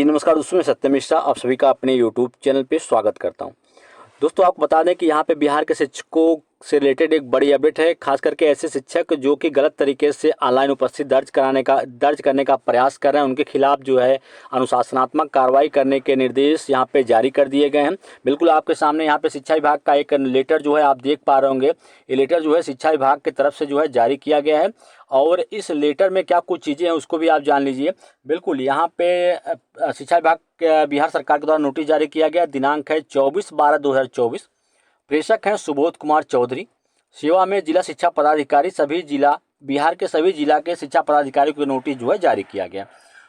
जी नमस्कार दोस्तों, मैं सत्यम मिश्रा आप सभी का अपने यूट्यूब चैनल पे स्वागत करता हूं। दोस्तों आपको बता दें कि यहाँ पे बिहार के शिक्षकों से रिलेटेड एक बड़ी अपडेट है। खास करके ऐसे शिक्षक जो कि गलत तरीके से ऑनलाइन उपस्थिति दर्ज करने का प्रयास कर रहे हैं, उनके खिलाफ जो है अनुशासनात्मक कार्रवाई करने के निर्देश यहाँ पे जारी कर दिए गए हैं। बिल्कुल आपके सामने यहाँ पे शिक्षा विभाग का एक लेटर जो है आप देख पा रहे होंगे। ये लेटर जो है शिक्षा विभाग की तरफ से जो है जारी किया गया है और इस लेटर में क्या कुछ चीज़ें हैं उसको भी आप जान लीजिए। बिल्कुल यहाँ पे शिक्षा विभाग बिहार सरकार के द्वारा नोटिस जारी किया गया। दिनांक है 24/12/2024। प्रेषक हैं सुबोध कुमार चौधरी। सेवा में जिला शिक्षा पदाधिकारी। सभी जिला बिहार के सभी जिला के शिक्षा पदाधिकारियों को नोटिस जो है जारी किया गया।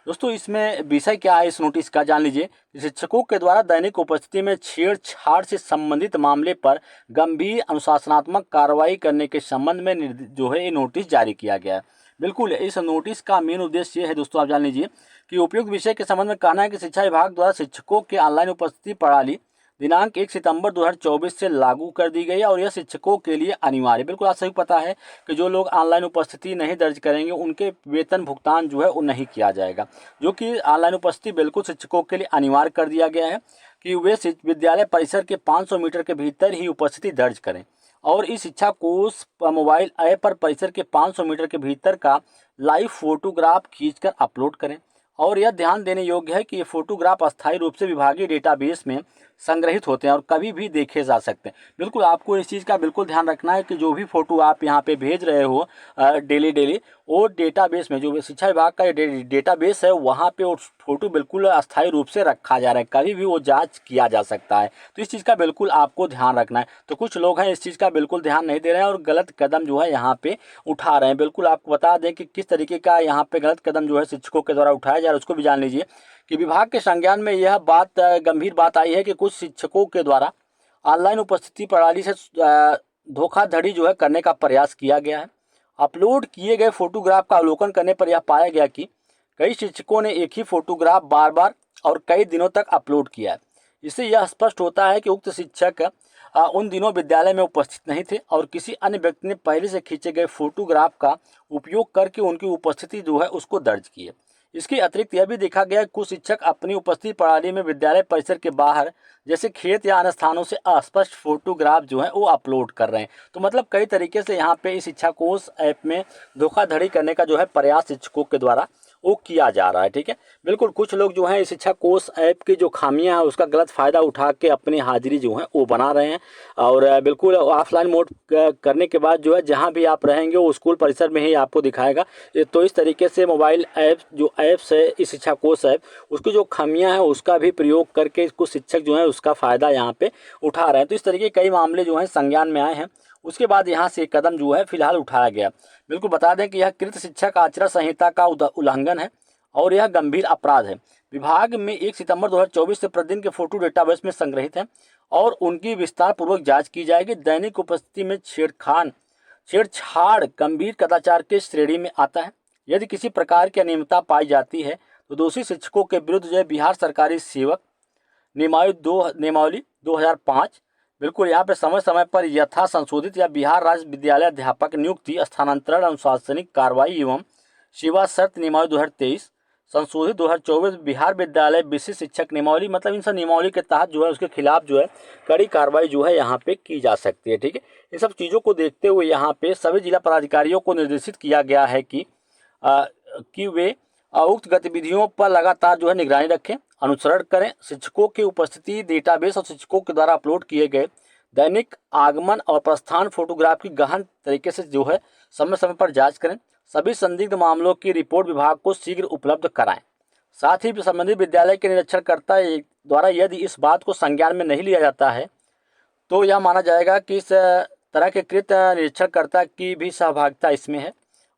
दोस्तों इसमें विषय क्या है इस नोटिस का जान लीजिए। शिक्षकों के द्वारा दैनिक उपस्थिति में छेड़छाड़ से संबंधित मामले पर गंभीर अनुशासनात्मक कार्रवाई करने के संबंध में जो है ये नोटिस जारी किया गया है। बिल्कुल इस नोटिस का मेन उद्देश्य ये है दोस्तों, आप जान लीजिए कि उपयुक्त विषय के संबंध में कहना है कि शिक्षा विभाग द्वारा शिक्षकों के ऑनलाइन उपस्थिति प्रणाली दिनांक 1 सितंबर 2024 से लागू कर दी गई है और यह शिक्षकों के लिए अनिवार्य। बिल्कुल आप सभी पता है कि जो लोग ऑनलाइन उपस्थिति नहीं दर्ज करेंगे उनके वेतन भुगतान जो है वो नहीं किया जाएगा, जो कि ऑनलाइन उपस्थिति बिल्कुल शिक्षकों के लिए अनिवार्य कर दिया गया है कि वे विद्यालय परिसर के 500 मीटर के भीतर ही उपस्थिति दर्ज करें और इस शिक्षा कोष मोबाइल ऐप पर परिसर के 500 मीटर के भीतर का लाइव फोटोग्राफ खींचकर अपलोड करें। और यह ध्यान देने योग्य है कि ये फोटोग्राफ अस्थायी रूप से विभागीय डेटाबेस में संग्रहित होते हैं और कभी भी देखे जा सकते हैं। बिल्कुल आपको इस चीज़ का बिल्कुल ध्यान रखना है कि जो भी फोटो आप यहाँ पे भेज रहे हो डेली वो डेटाबेस में जो शिक्षा विभाग का डेटाबेस है वहाँ पे वो फोटो बिल्कुल अस्थायी रूप से रखा जा रहा है, कभी भी वो जांच किया जा सकता है। तो इस चीज़ का बिल्कुल आपको ध्यान रखना है। तो कुछ लोग हैं इस चीज़ का बिल्कुल ध्यान नहीं दे रहे हैं और गलत कदम जो है यहाँ पे उठा रहे हैं। बिल्कुल आपको बता दें कि किस तरीके का यहाँ पे गलत कदम जो है शिक्षकों के द्वारा उठाया जा रहा है उसको भी जान लीजिए कि विभाग के संज्ञान में यह बात गंभीर बात आई है कि कुछ शिक्षकों के द्वारा ऑनलाइन उपस्थिति प्रणाली से धोखाधड़ी जो है करने का प्रयास किया गया है। अपलोड किए गए फोटोग्राफ का अवलोकन करने पर यह पाया गया कि कई शिक्षकों ने एक ही फोटोग्राफ बार बार और कई दिनों तक अपलोड किया है। इससे यह स्पष्ट होता है कि उक्त शिक्षक उन दिनों विद्यालय में उपस्थित नहीं थे और किसी अन्य व्यक्ति ने पहले से खींचे गए फोटोग्राफ का उपयोग करके उनकी उपस्थिति जो है उसको दर्ज की है। इसके अतिरिक्त यह भी देखा गया कि कुछ शिक्षक अपनी उपस्थिति प्रणाली में विद्यालय परिसर के बाहर जैसे खेत या अन्य स्थानों से अस्पष्ट फोटोग्राफ जो है वो अपलोड कर रहे हैं। तो मतलब कई तरीके से यहाँ पे इस शिक्षा कोष ऐप में धोखाधड़ी करने का जो है प्रयास शिक्षकों के द्वारा वो किया जा रहा है। ठीक है, बिल्कुल कुछ लोग जो है शिक्षा कोष ऐप की जो खामियां हैं उसका गलत फ़ायदा उठा के अपनी हाजिरी जो है वो बना रहे हैं और बिल्कुल ऑफलाइन मोड करने के बाद जो है जहां भी आप रहेंगे वो स्कूल परिसर में ही आपको दिखाएगा। तो इस तरीके से मोबाइल ऐप जो ऐप्स है इस शिक्षा कोष ऐप उसकी जो खामियाँ हैं उसका भी प्रयोग करके कुछ शिक्षक जो है उसका फ़ायदा यहाँ पे उठा रहे हैं। तो इस तरीके कई मामले जो हैं संज्ञान में आए हैं। उसके बाद यहाँ से कदम जो है फिलहाल उठाया गया। बिल्कुल बता दें कि यह कृत शिक्षक आचरण संहिता का उल्लंघन है और यह गंभीर अपराध है। विभाग में 1 सितंबर 2024 से प्रतिदिन के फोटो डेटाबेस में संग्रहित हैं और उनकी विस्तार पूर्वक जांच की जाएगी। दैनिक उपस्थिति में छेड़छाड़ गंभीर कदाचार के श्रेणी में आता है। यदि किसी प्रकार की अनियमितता पाई जाती है तो दोषी शिक्षकों के विरुद्ध जो है बिहार सरकारी सेवक नियमावली 2005 बिल्कुल यहाँ पे समय समय पर यथा संशोधित या बिहार राज्य विद्यालय अध्यापक नियुक्ति स्थानांतरण अनुशासनिक कार्रवाई एवं सेवा शर्त नियमावली 2023 संशोधित 2024 बिहार विद्यालय विशिष्ट शिक्षक नियमावली, मतलब इन सब नियमावली के तहत जो है उसके खिलाफ जो है कड़ी कार्रवाई जो है यहाँ पे की जा सकती है। ठीक है, इन सब चीज़ों को देखते हुए यहाँ पे सभी जिला पदाधिकारियों को निर्देशित किया गया है कि वे उक्त गतिविधियों पर लगातार जो है निगरानी रखें, अनुसरण करें। शिक्षकों की उपस्थिति डेटाबेस और शिक्षकों के द्वारा अपलोड किए गए दैनिक आगमन और प्रस्थान फोटोग्राफ की गहन तरीके से जो है समय समय पर जांच करें। सभी संदिग्ध मामलों की रिपोर्ट विभाग को शीघ्र उपलब्ध कराएं। साथ ही संबंधित विद्यालय के निरीक्षणकर्ता द्वारा यदि इस बात को संज्ञान में नहीं लिया जाता है तो यह माना जाएगा कि इस तरह के कृत निरीक्षणकर्ता की भी सहभागिता इसमें है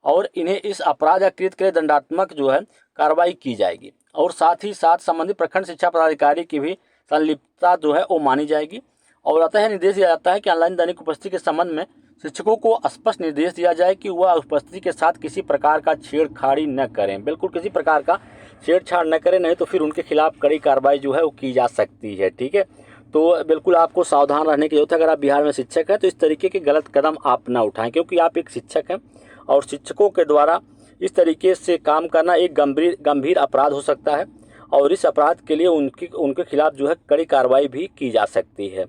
और इन्हें इस अपराध या कृत के लिए दंडात्मक जो है कार्रवाई की जाएगी और साथ ही साथ संबंधित प्रखंड शिक्षा पदाधिकारी की भी संलिप्तता जो है वो मानी जाएगी। और अतः निर्देश दिया जाता है कि ऑनलाइन दैनिक उपस्थिति के संबंध में शिक्षकों को स्पष्ट निर्देश दिया जाए कि वह उपस्थिति के साथ किसी प्रकार का छेड़खाड़ी न करें। बिल्कुल किसी प्रकार का छेड़छाड़ न करें, नहीं तो फिर उनके खिलाफ कड़ी कार्रवाई जो है वो की जा सकती है। ठीक है, तो बिल्कुल आपको सावधान रहने की जरूरत है। अगर आप बिहार में शिक्षक हैं तो इस तरीके के गलत कदम आप ना उठाएं, क्योंकि आप एक शिक्षक हैं और शिक्षकों के द्वारा इस तरीके से काम करना एक गंभीर अपराध हो सकता है और इस अपराध के लिए उनके खिलाफ जो है कड़ी कार्रवाई भी की जा सकती है।